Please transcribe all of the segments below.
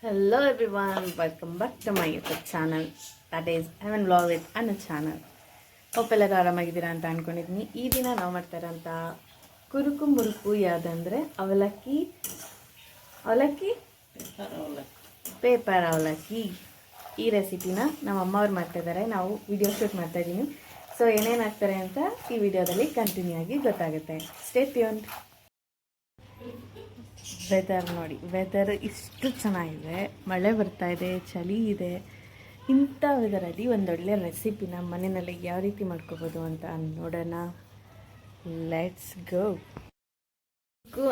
Hello everyone, welcome back to my YouTube channel. That is Heaven Vlog with Anu channel. Hope ಎಲ್ಲರೂ ಆರಾಮಾಗಿದ್ದೀರಾ ಅಂತ ಅಂದ್ಕೊಂಡಿದ್ದೀನಿ. ಈ ದಿನ ನಾವು ಮಾಡ್ತಾ ಇರೋಂಥ ಕುರುಕು ಮುರುಕು ಯಾವುದಂದರೆ ಅವಲಕ್ಕಿ ಪೇಪರ್ ಅವಲಕ್ಕಿ. ಈ ರೆಸಿಪಿನ ನಮ್ಮ ಅಮ್ಮವ್ರು ಮಾಡ್ತಾಯಿದ್ದಾರೆ, ನಾವು ವಿಡಿಯೋ ಶೂಟ್ ಮಾಡ್ತಾಯಿದ್ದೀನಿ. ಸೊ ಏನೇನು ಹಾಕ್ತಾರೆ ಅಂತ ಈ ವಿಡಿಯೋದಲ್ಲಿ ಕಂಟಿನ್ಯೂ ಆಗಿ ಗೊತ್ತಾಗುತ್ತೆ. Stay tuned. ವೆದರ್ ನೋಡಿ, ವೆದರ್ ಇಷ್ಟು ಚೆನ್ನಾಗಿದೆ, ಮಳೆ ಬರ್ತಾ ಇದೆ, ಚಳಿ ಇದೆ. ಇಂಥ ವೆದರಲ್ಲಿ ಒಂದೊಳ್ಳೆ ರೆಸಿಪಿನ ಮನೆಯಲ್ಲಿ ಯಾವ ರೀತಿ ಮಾಡ್ಕೋಬೋದು ಅಂತ ನೋಡೋಣ. Let's go.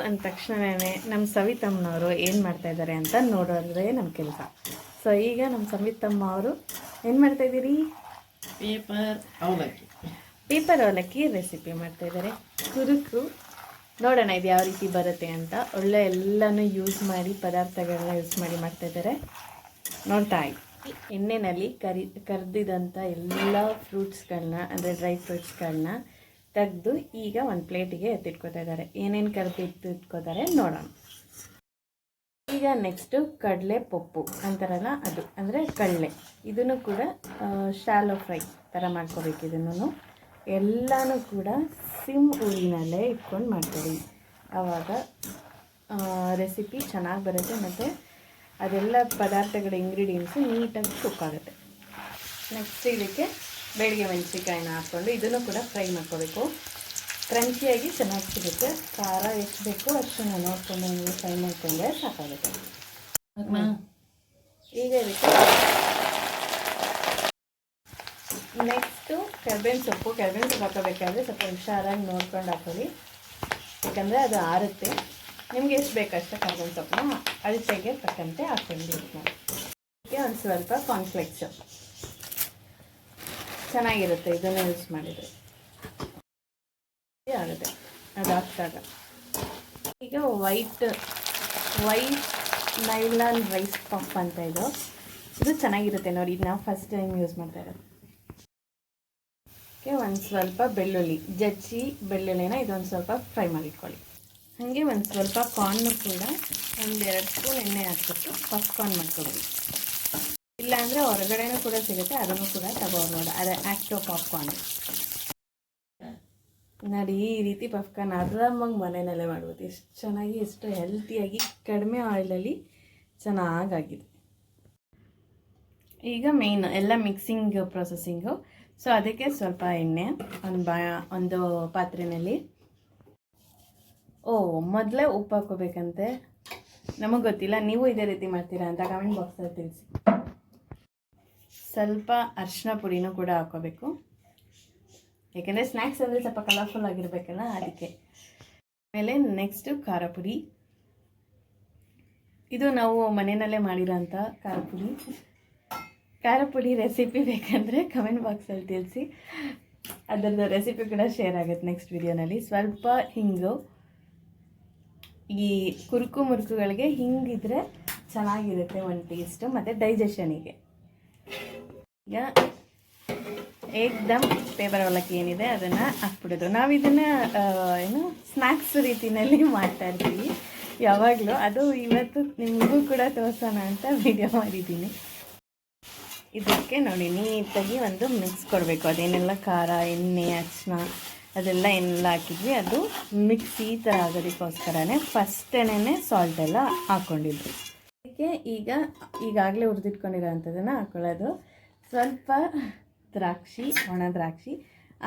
ಅಂದ ತಕ್ಷಣವೇ ನಮ್ಮ ಸವಿತಮ್ಮನವರು ಏನು ಮಾಡ್ತಾಯಿದ್ದಾರೆ ಅಂತ ನೋಡೋದ್ರೆ ನಮ್ಮ ಕೆಲಸ. ಸೊ ಈಗ ನಮ್ಮ ಸವಿತಮ್ಮ ಅವರು ಏನು ಮಾಡ್ತಾಯಿದ್ದೀರಿ? ಪೇಪರ್ ಅವಲಕ್ಕಿ ರೆಸಿಪಿ ಮಾಡ್ತಾಯಿದ್ದಾರೆ. ಕುರುಕು ನೋಡೋಣ ಇದು ಯಾವ ರೀತಿ ಬರುತ್ತೆ ಅಂತ. ಒಳ್ಳೆ ಎಲ್ಲನೂ ಯೂಸ್ ಮಾಡಿ, ಪದಾರ್ಥಗಳನ್ನ ಯೂಸ್ ಮಾಡಿ ಮಾಡ್ತಾಯಿದ್ದಾರೆ. ನೋಡ್ತಾ ಇದ್ವಿ. ಎಣ್ಣೆಯಲ್ಲಿ ಕರ್ದಿದಂಥ ಎಲ್ಲ ಫ್ರೂಟ್ಸ್ಗಳನ್ನ, ಅಂದರೆ ಡ್ರೈ ಫ್ರೂಟ್ಸ್ಗಳನ್ನ ತೆಗೆದು ಈಗ ಒಂದು ಪ್ಲೇಟಿಗೆ ಎತ್ತಿಟ್ಕೋತಾ ಇದ್ದಾರೆ. ಏನೇನು ಕರೆದು ಎತ್ತಿಟ್ಕೋತಾರೆ ನೋಡೋಣ. ಈಗ ನೆಕ್ಸ್ಟು ಕಡಲೆ ಪಪ್ಪು ಅಂತಾರಲ್ಲ, ಅದು ಅಂದರೆ ಕಡಲೆ, ಇದನ್ನು ಕೂಡ ಶಾಲೋ ಫ್ರೈ ಥರ ಮಾಡ್ಕೋಬೇಕು. ಇದನ್ನು ಎಲ್ಲನೂ ಕೂಡ ಸಿಮ್ ಉರಿನಲ್ಲೇ ಇಟ್ಕೊಂಡು ಮಾಡ್ತೀವಿ. ಆವಾಗ ರೆಸಿಪಿ ಚೆನ್ನಾಗಿ ಬರುತ್ತೆ ಮತ್ತು ಅದೆಲ್ಲ ಪದಾರ್ಥಗಳ ಇಂಗ್ರೀಡಿಯೆಂಟ್ಸು ನೀಟಾಗಿ ಕುಕ್ ಆಗುತ್ತೆ. ನೆಕ್ಸ್ಟ್ ಇದಕ್ಕೆ ಬೆಳಗ್ಗೆ ಮೆಣಸಿಕಾಯಿನ ಹಾಕ್ಕೊಂಡು ಇದನ್ನು ಕೂಡ ಫ್ರೈ ಮಾಡ್ಕೋಬೇಕು. ಕ್ರಂಚಿಯಾಗಿ ಚೆನ್ನಾಗಿ ಸಿಗುತ್ತೆ. ಖಾರ ಎಷ್ಟು ಬೇಕೋ ಅಷ್ಟನ್ನು ನೋಡಿಕೊಂಡು ನೀವು ಫ್ರೈ ಮಾಡ್ಕೊಂಡ್ರೆ ಸಾಕಾಗುತ್ತೆ. ಈಗ ಇದಕ್ಕೆ ನೆಕ್ಸ್ಟು ಕರ್ಬೇವಿನ ಸೊಪ್ಪು ಹಾಕೋಬೇಕಾದ್ರೆ ಸ್ವಲ್ಪ ಹುಷಾರಾಗಿ ನೋಡ್ಕೊಂಡು ಹಾಕೊಳ್ಳಿ, ಯಾಕಂದರೆ ಅದು ಆರುತ್ತೆ. ನಿಮಗೆ ಎಷ್ಟು ಬೇಕಷ್ಟೇ ಕರ್ಬೇವಿನ ಸೊಪ್ಪನ್ನ ಅಳತೆಗೆ ತಕ್ಕಂತೆ ಹಾಕ್ಕೊಂಡು ಯೂಸ್ ಮಾಡಿ. ಒಂದು ಸ್ವಲ್ಪ ಕಾರ್ನ್ಫ್ಲೆಕ್ಸು ಚೆನ್ನಾಗಿರುತ್ತೆ, ಇದನ್ನು ಯೂಸ್ ಮಾಡಿದರೆ ಆಗುತ್ತೆ ಅದು ಹಾಕ್ದಾಗ. ಈಗ ವೈಟ್ ನೈಲಾನ್ ರೈಸ್ ಪಫ್ ಅಂತ ಇದು ಚೆನ್ನಾಗಿರುತ್ತೆ ನೋಡಿ. ಇದು ನಾವು ಫಸ್ಟ್ ಟೈಮ್ ಯೂಸ್ ಮಾಡ್ತಾ ಇರೋದು. ಒಂದು ಸ್ವಲ್ಪ ಬೆಳ್ಳುಳ್ಳಿ, ಜಜ್ಜಿ ಬೆಳ್ಳುಳ್ಳಿನ ಇದೊಂದು ಸ್ವಲ್ಪ ಫ್ರೈ ಮಾಡಿಟ್ಕೊಳ್ಳಿ. ಹಾಗೆ ಒಂದು ಸ್ವಲ್ಪ ಕಾರ್ನು ಕೂಡ 1-2 ಸ್ಪೂನ್ ಎಣ್ಣೆ ಹಾಕ್ಬಿಟ್ಟು ಪಾಪ್ಕಾರ್ನ್ ಮಾಡ್ಕೊಳ್ಬೋದು. ಇಲ್ಲಾಂದರೆ ಹೊರಗಡೆನೂ ಕೂಡ ಸಿಗುತ್ತೆ, ಅದನ್ನು ಕೂಡ ತಗೋಬೋದು. ಅದೇ ಆ್ಯಕ್ಟೋ ಪಾಪ್ಕಾರ್ನ್ ನೋಡಿ. ಈ ರೀತಿ ಪಾಪ್ಕಾರ್ನ್ ಆರಾಮಾಗಿ ಮನೆಯಲ್ಲೇ ಮಾಡ್ಬೋದು. ಎಷ್ಟು ಚೆನ್ನಾಗಿ, ಎಷ್ಟು ಹೆಲ್ತಿಯಾಗಿ, ಕಡಿಮೆ ಆಯಿಲಲ್ಲಿ ಚೆನ್ನಾಗಾಗಿದೆ. ಈಗ ಮೇಯ್ನ್ ಎಲ್ಲ ಮಿಕ್ಸಿಂಗ್ ಪ್ರೊಸೆಸಿಂಗು. ಸೊ ಅದಕ್ಕೆ ಸ್ವಲ್ಪ ಎಣ್ಣೆ ಒಂದು ಪಾತ್ರೆಯಲ್ಲಿ. ಮೊದಲೇ ಉಪ್ಪು ಹಾಕೋಬೇಕಂತೆ, ನಮಗೆ ಗೊತ್ತಿಲ್ಲ. ನೀವು ಇದೇ ರೀತಿ ಮಾಡ್ತೀರಾ ಅಂತ ಕಮೆಂಟ್ ಬಾಕ್ಸಲ್ಲಿ ತಿಳಿಸಿ. ಸ್ವಲ್ಪ ಅರಿಶಿನ ಪುಡಿನೂ ಕೂಡ ಹಾಕೋಬೇಕು, ಯಾಕೆಂದರೆ ಸ್ನ್ಯಾಕ್ಸ್ ಅಂದರೆ ಸ್ವಲ್ಪ ಕಲರ್ಫುಲ್ ಆಗಿರಬೇಕಲ್ಲ, ಅದಕ್ಕೆ. ಆಮೇಲೆ ನೆಕ್ಸ್ಟು ಖಾರ ಪುಡಿ. ಇದು ನಾವು ಮನೆಯಲ್ಲೇ ಮಾಡಿರೋಂಥ ಖಾರ ಪುಡಿ ರೆಸಿಪಿ ಬೇಕಂದರೆ ಕಮೆಂಟ್ ಬಾಕ್ಸಲ್ಲಿ ತಿಳಿಸಿ, ಅದರದ್ದು ರೆಸಿಪಿ ಕೂಡ ಶೇರ್ ಆಗುತ್ತೆ ನೆಕ್ಸ್ಟ್ ವಿಡಿಯೋನಲ್ಲಿ. ಸ್ವಲ್ಪ ಹಿಂಗು, ಈ ಕುರುಕು ಮುರುಕುಗಳಿಗೆ ಹಿಂಗಿದ್ರೆ ಚೆನ್ನಾಗಿರುತ್ತೆ ಒಂದು ಟೇಸ್ಟು, ಮತ್ತು ಡೈಜೆಷನಿಗೆ. ಈಗ ಏಕ್ದಮ್ ಪೇಪರ್ ಅವಲಕ್ಕಿ ಏನಿದೆ ಅದನ್ನು ಹಾಕ್ಬಿಡೋದು. ನಾವು ಇದನ್ನು ಸ್ನ್ಯಾಕ್ಸ್ ರೀತಿಯಲ್ಲಿ ಮಾಡ್ತಾಯಿರ್ತೀವಿ ಯಾವಾಗಲೂ. ಅದು ಇವತ್ತು ನಿಮಗೂ ಕೂಡ ತೋರಿಸೋಣ ಅಂತ ವಿಡಿಯೋ ಮಾಡಿದ್ದೀನಿ. ಇದಕ್ಕೆ ನೋಡಿ ನೀಟಾಗಿ ಒಂದು ಮಿಕ್ಸ್ ಕೊಡಬೇಕು. ಅದೇನೆಲ್ಲ ಖಾರ, ಎಣ್ಣೆ, ಅರಿಶಿನ ಅದೆಲ್ಲ ಏನೆಲ್ಲ ಹಾಕಿದ್ವಿ ಅದು ಮಿಕ್ಸ್ ಈ ಥರ ಆಗೋದಕ್ಕೋಸ್ಕರನೇ ಫಸ್ಟೇನೆ ಸಾಲ್ಟ್ ಎಲ್ಲ ಹಾಕ್ಕೊಂಡಿದ್ವಿ. ಅದಕ್ಕೆ ಈಗಾಗಲೇ ಹುರಿದಿಟ್ಕೊಂಡಿರೋ ಅಂಥದ್ದನ್ನು ಹಾಕ್ಕೊಳ್ಳೋದು. ಸ್ವಲ್ಪ ದ್ರಾಕ್ಷಿ, ಒಣ ದ್ರಾಕ್ಷಿ,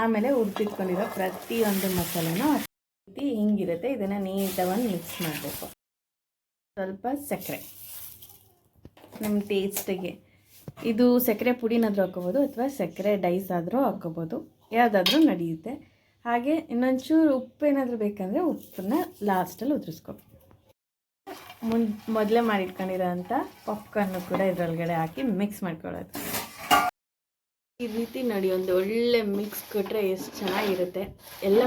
ಆಮೇಲೆ ಹುರಿದಿಟ್ಕೊಂಡಿರೋ ಪ್ರತಿಯೊಂದು ಮಸಾಲೆನೂ ಹಿಂಗಿರುತ್ತೆ. ಇದನ್ನು ನೀಟಾಗಿ ಮಿಕ್ಸ್ ಮಾಡಬೇಕು. ಸ್ವಲ್ಪ ಸಕ್ಕರೆ ನಮ್ಮ ಟೇಸ್ಟಿಗೆ. ಇದು ಸಕ್ಕರೆ ಪುಡಿನಾದರೂ ಹಾಕ್ಕೋಬೋದು ಅಥವಾ ಸಕ್ಕರೆ ಡೈಸ್ ಆದರೂ ಹಾಕ್ಕೋಬೋದು, ಯಾವುದಾದ್ರೂ ನಡೆಯುತ್ತೆ. ಹಾಗೆ ಇನ್ನೊಂಚೂರು ಉಪ್ಪು ಏನಾದರೂ ಬೇಕಂದರೆ ಉಪ್ಪನ್ನ ಲಾಸ್ಟಲ್ಲಿ ಉದುರಿಸ್ಕೋಬೇಕು. ಮೊದಲೇ ಮಾಡಿಟ್ಕೊಂಡಿರೋ ಅಂಥ ಪಾಪ್ಕಾರ್ನು ಕೂಡ ಇದರೊಳಗಡೆ ಹಾಕಿ ಮಿಕ್ಸ್ ಮಾಡ್ಕೊಳ್ಳೋದು. ಈ ರೀತಿ ನೋಡಿ, ಒಂದು ಒಳ್ಳೆ ಮಿಕ್ಸ್ ಕೊಟ್ಟರೆ ಎಷ್ಟು ಚೆನ್ನಾಗಿರುತ್ತೆ. ಎಲ್ಲ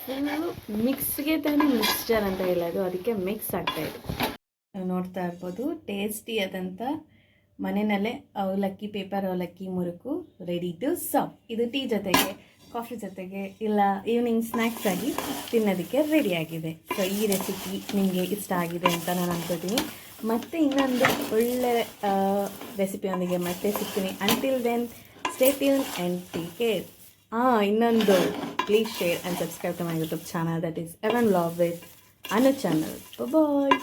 ಫುಲ್ಲು ಮಿಕ್ಸ್ಗೆ ತಾನೇ ಮಿಕ್ಸ್ಚರ್ ಅಂತ ಹೇಳೋದು, ಅದಕ್ಕೆ ಮಿಕ್ಸ್ ಆಗ್ತಾಯಿದೆ. ನೋಡ್ತಾ ಇರ್ಬೋದು ಟೇಸ್ಟಿಯಾದಂಥ ಮನೆಯಲ್ಲೇ ಅವಲಕ್ಕಿ, ಪೇಪರ್ ಅವಲಕ್ಕಿ ಮುರುಕು ರೆಡಿ ಟು ಸರ್ವ್. ಇದು ಟೀ ಜೊತೆಗೆ, ಕಾಫಿ ಜೊತೆಗೆ, ಇಲ್ಲ ಈವ್ನಿಂಗ್ ಸ್ನ್ಯಾಕ್ಸ್ ಆಗಿ ತಿನ್ನೋದಕ್ಕೆ ರೆಡಿಯಾಗಿದೆ. ಸೊ ಈ ರೆಸಿಪಿ ನಿಮಗೆ ಇಷ್ಟ ಆಗಿದೆ ಅಂತ ನಾನು ಅಂದ್ಕೊತೀನಿ. ಮತ್ತೆ ಇನ್ನೊಂದು ಒಳ್ಳೆ ರೆಸಿಪಿಯೊಂದಿಗೆ ಮತ್ತೆ ಸಿಗ್ತೀನಿ. Until then stay tune and take care. ಇನ್ನೊಂದು, please share and subscribe to my YouTube channel, that is Evan vlog with Anu channel. Bye.